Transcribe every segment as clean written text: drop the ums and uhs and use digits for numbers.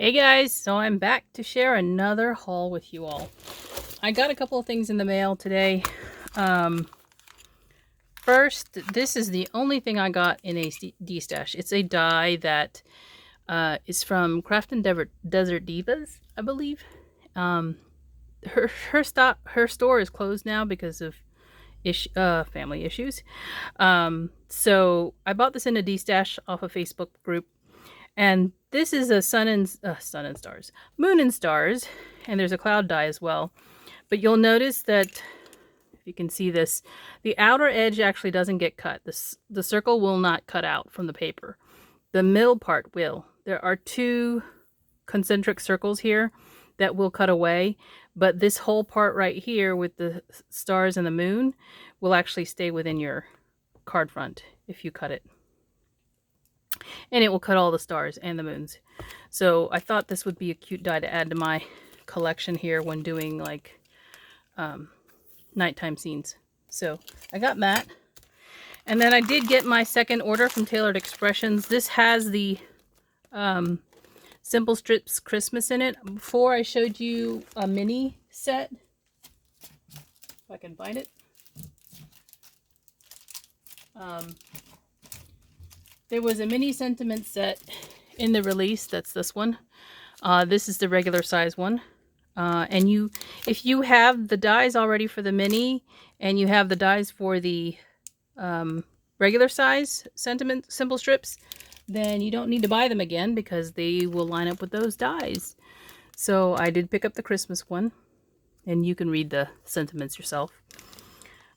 Hey guys, so I'm back to share another haul with you all. I got a couple of things in the mail today. First, this is the only thing I got in a D-stash. It's a die that is from Craft Endeavor Desert Divas, I believe. Her store is closed now because of family issues. So I bought this in a D-stash off a Facebook group. And this is a Sun and Stars, Moon and Stars, and there's a cloud die as well. But you'll notice that, if you can see this, the outer edge actually doesn't get cut. The circle will not cut out from the paper. The middle part will. There are two concentric circles here that will cut away, but this whole part right here with the stars and the moon will actually stay within your card front if you cut it. And it will cut all the stars and the moons. So I thought this would be a cute die to add to my collection here when doing like nighttime scenes. So I got that. And then I did get my second order from Tailored Expressions. This has the Simple Strips Christmas in it. Before I showed you a mini set. If I can find it. There was a mini sentiment set in the release. That's this one. This is the regular size one. And if you have the dies already for the mini and you have the dies for the regular size sentiment symbol strips, then you don't need to buy them again because they will line up with those dies. So I did pick up the Christmas one, and you can read the sentiments yourself.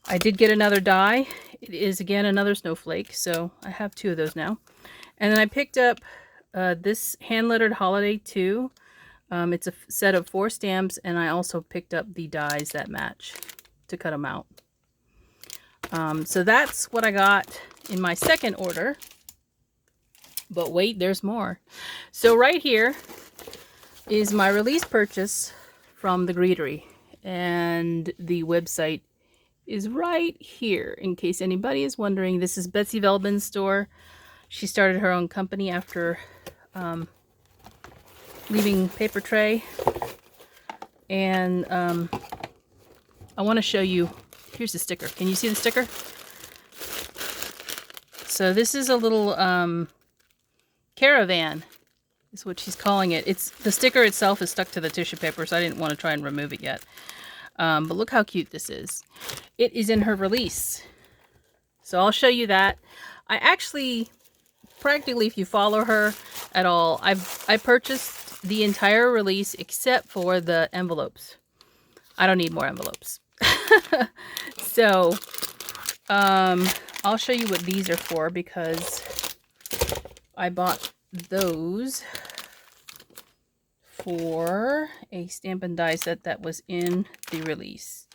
I did get another die. It is again another snowflake, so I have two of those now. And then I picked up this hand-lettered Holiday 2. It's a set of 4 stamps, and I also picked up the dies that match to cut them out. So that's what I got in my second order. But wait, there's more. So right here is my release purchase from the Greetery, and the website is right here in case anybody is wondering. This is Betsy Velbin's store. She started her own company after leaving Paper Tray, and I want to show you. Here's the sticker. Can you see the sticker? So this is a little caravan is what she's calling it. It's the sticker itself is stuck to the tissue paper, so I didn't want to try and remove it yet. But look how cute this is. It is in her release. So I'll show you that. I actually, practically, if you follow her at all, I purchased the entire release except for the envelopes. I don't need more envelopes. So, I'll show you what these are for because I bought those for a Stampin' Die set that was in the release.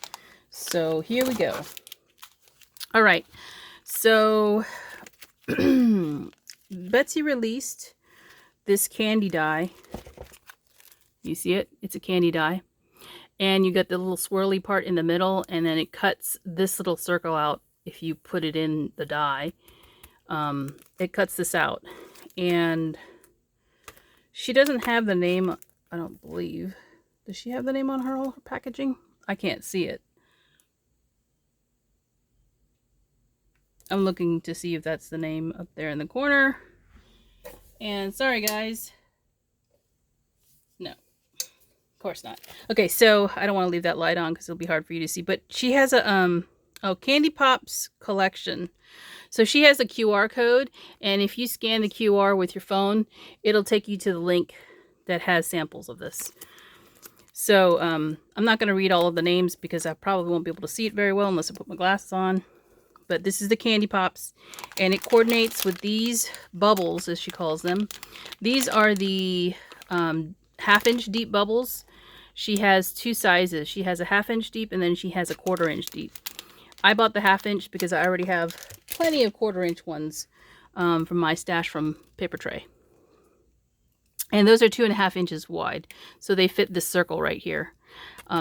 So here we go. All right. So Betsy released this candy die. You see it? It's a candy die. And you got the little swirly part in the middle, and then it cuts this little circle out if you put it in the die. It cuts this out. And she doesn't have the name, I don't believe. Does she have the name on her packaging? I can't see it. I'm looking to see if that's the name up there in the corner. And sorry guys. No. Of course not. Okay, so I don't want to leave that light on because it'll be hard for you to see. But she has a Candy Pops collection. So she has a QR code, and if you scan the QR with your phone, it'll take you to the link that has samples of this. So I'm not going to read all of the names because I probably won't be able to see it very well unless I put my glasses on. But this is the Candy Pops, and it coordinates with these bubbles, as she calls them. These are the half-inch deep bubbles. She has two sizes. She has a half-inch deep, and then she has a quarter-inch deep. I bought the half-inch because I already have plenty of quarter-inch ones from my stash from Paper Tray. And those are 2.5 inches wide, so they fit this circle right here.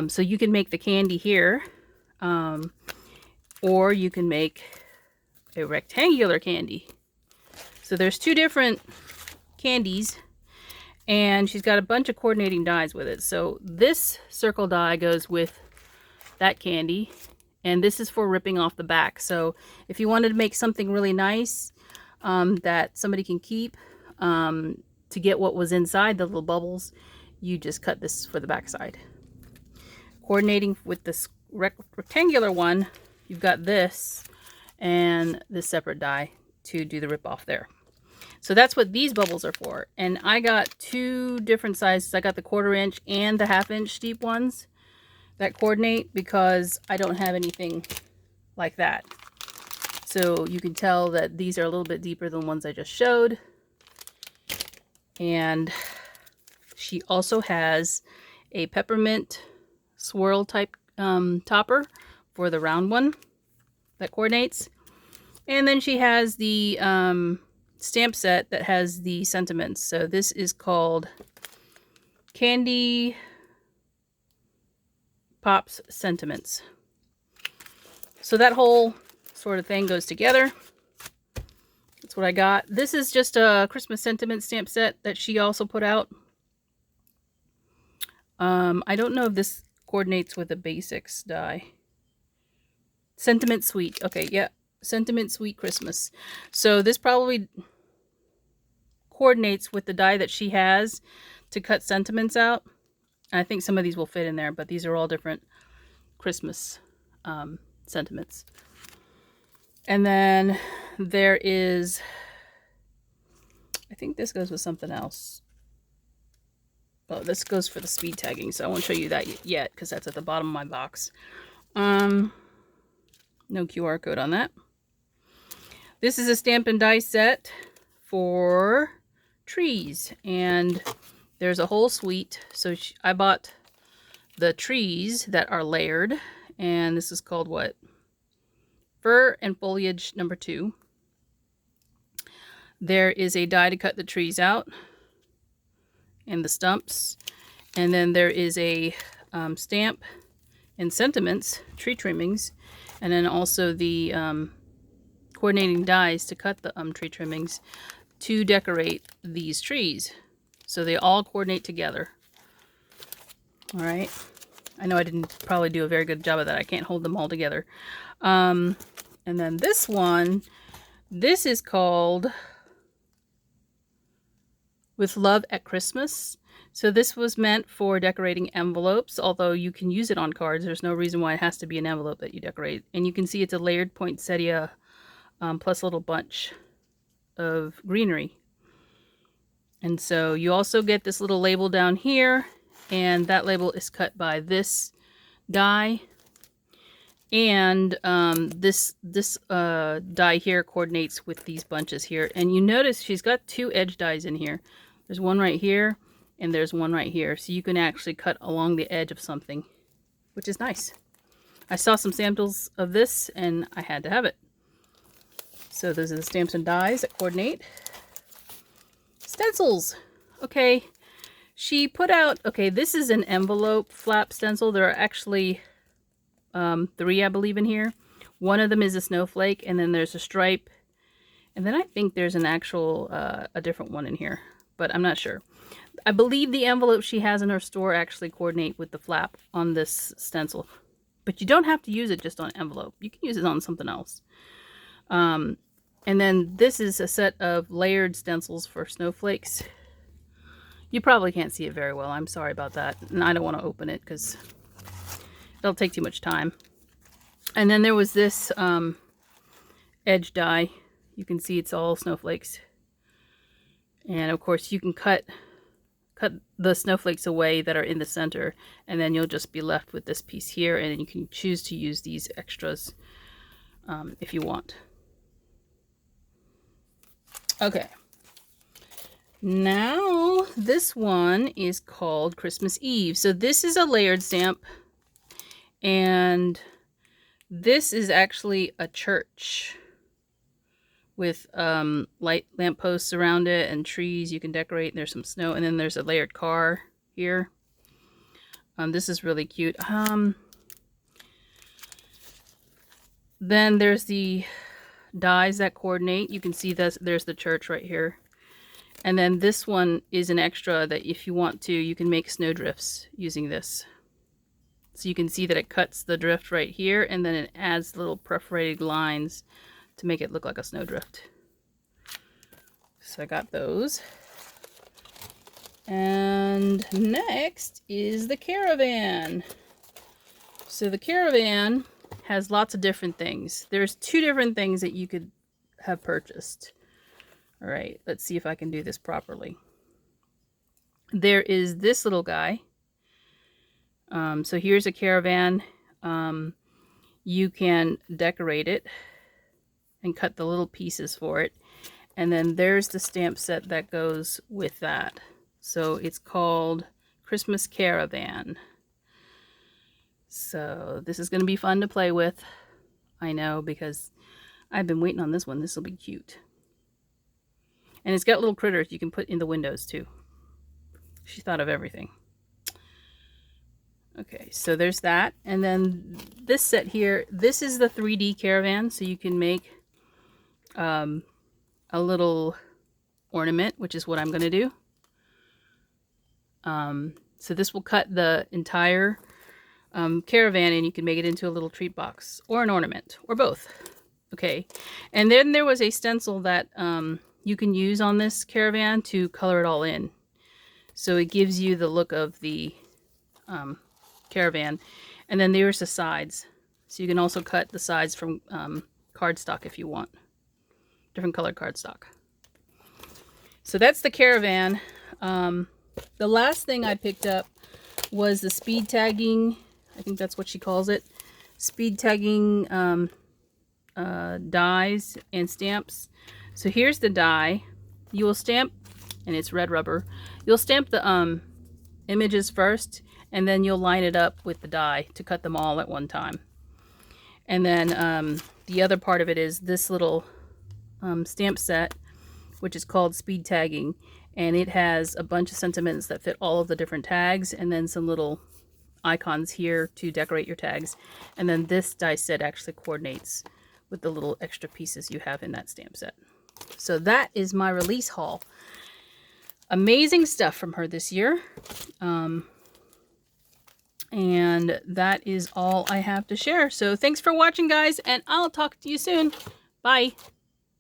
So you can make the candy here, or you can make a rectangular candy. So there's two different candies, And she's got a bunch of coordinating dies with it. So this circle die goes with that candy. And this is for ripping off the back. So if you wanted to make something really nice that somebody can keep to get what was inside the little bubbles, you just cut this for the back side. Coordinating with this rectangular one, you've got this and this separate die to do the rip off there. So that's what these bubbles are for. And I got two different sizes. I got the 1/4 inch and the 1/2 inch deep ones that coordinate because I don't have anything like that. So you can tell that these are a little bit deeper than the ones I just showed. And she also has a peppermint swirl type topper for the round one that coordinates. And then she has the stamp set that has the sentiments. So this is called Candy Pops Sentiments. So that whole sort of thing goes together. That's what I got. This is just a Christmas sentiment stamp set that she also put out. I don't know if this coordinates with the basics die. Sentiment Sweet. Okay, yeah. Sentiment Sweet Christmas. So this probably coordinates with the die that she has to cut sentiments out. I think some of these will fit in there, but these are all different Christmas sentiments. And then there is, I think this goes with something else. Oh, this goes for the speed tagging, so I won't show you that yet because that's at the bottom of my box. No QR code on that. This is a stamp and die set for trees, and there's a whole suite. So I bought the trees that are layered, and this is called what? Fir and Foliage number 2. There is a die to cut the trees out and the stumps, and then there is a stamp and sentiments, tree trimmings, and then also the coordinating dies to cut the tree trimmings to decorate these trees. So they all coordinate together. All right. I know I didn't probably do a very good job of that. I can't hold them all together. And then this one, this is called With Love at Christmas. So this was meant for decorating envelopes, although you can use it on cards. There's no reason why it has to be an envelope that you decorate. And you can see it's a layered poinsettia plus a little bunch of greenery. And so you also get this little label down here, and that label is cut by this die. And this die here coordinates with these bunches here. And you notice she's got 2 edge dies in here. There's one right here, and there's one right here. So you can actually cut along the edge of something, which is nice. I saw some samples of this, and I had to have it. So those are the stamps and dies that coordinate. Stencils. Okay, she put out, okay, this is an envelope flap stencil. There are actually 3, I believe, in here. One of them is a snowflake, and then there's a stripe, and then I think there's an actual a different one in here, but I'm not sure. I believe the envelope she has in her store actually coordinate with the flap on this stencil, but you don't have to use it just on envelope. You can use it on something else. And then this is a set of layered stencils for snowflakes. You probably can't see it very well. I'm sorry about that. And I don't want to open it because it'll take too much time. And then there was this edge die. You can see it's all snowflakes. And of course you can cut the snowflakes away that are in the center, and then you'll just be left with this piece here, and you can choose to use these extras if you want. Okay, now this one is called Christmas Eve. So this is a layered stamp, and this is actually a church with light lampposts around it and trees you can decorate. There's some snow, and then there's a layered car here. This is really cute. Then there's the dies that coordinate. You can see this, there's the church right here. And then this one is an extra that if you want to, you can make snowdrifts using this. So you can see that it cuts the drift right here, and then it adds little perforated lines to make it look like a snowdrift. So I got those. And next is the Caravan. So the Caravan has lots of different things. There's 2 different things that you could have purchased. All right, let's see if I can do this properly. There is this little guy. So here's a Caravan. You can decorate it and cut the little pieces for it. And then there's the stamp set that goes with that. So it's called Christmas Caravan. So this is going to be fun to play with. I know, because I've been waiting on this one. This will be cute. And it's got little critters you can put in the windows too. She thought of everything. Okay, so there's that. And then this set here, this is the 3D Caravan. So you can make a little ornament, which is what I'm going to do. So this will cut the entire Caravan, and you can make it into a little treat box or an ornament or both. Okay, and then there was a stencil that you can use on this Caravan to color it all in. So it gives you the look of the Caravan. And then there's the sides. So you can also cut the sides from cardstock if you want. Different colored cardstock. So that's the Caravan. The last thing I picked up was the speed tagging. I think that's what she calls it. Speed tagging dies and stamps. So here's the die. You will stamp, and it's red rubber. You'll stamp the images first, and then you'll line it up with the die to cut them all at one time. And then the other part of it is this little stamp set, which is called speed tagging, and it has a bunch of sentiments that fit all of the different tags, and then some little icons here to decorate your tags. And then this die set actually coordinates with the little extra pieces you have in that stamp set. So that is my release haul. Amazing stuff from her this year. And that is all I have to share. So thanks for watching, guys, and I'll talk to you soon. Bye.